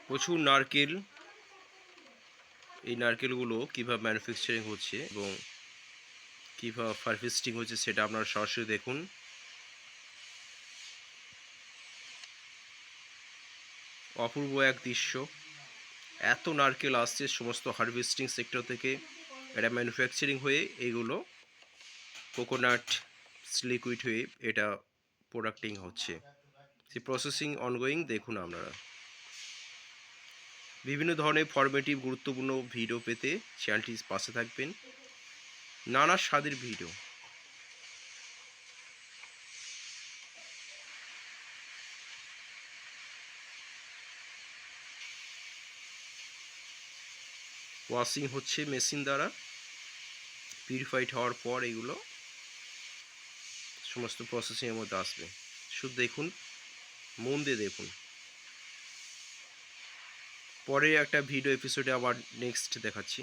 প্রচুর নারকেল, এই নারকেলগুলো কীভাবে ম্যানুফ্যাকচারিং হচ্ছে এবং কীভাবে হারভেস্টিং হচ্ছে সেটা আপনারা সরাসরি দেখুন। অপূর্ব এক দৃশ্য। এত নারকেল আসছে সমস্ত হারভেস্টিং সেক্টর থেকে, এটা ম্যানুফ্যাকচারিং হয়ে এইগুলো কোকোনাট লিকুইড হয়ে এটা প্রোডাক্টিং হচ্ছে। সেই প্রসেসিং অনগোয়িং দেখুন আপনারা। বিভিন্ন ধরনের ফরমেটিভ গুরুত্বপূর্ণ ভিডিও পেতে চ্যানেলটির পাশে থাকবেন। নানা স্বাদের ভিডিও। ওয়াশিং হচ্ছে মেশিন দ্বারা, পিউরিফাইড হওয়ার পর এগুলো সমস্ত প্রসেসিংয়ের মধ্যে আসবে। শুধু দেখুন, মন দিয়ে দেখুন। পরে একটা ভিডিও এপিসোডে আবার নেক্সট দেখাচ্ছি।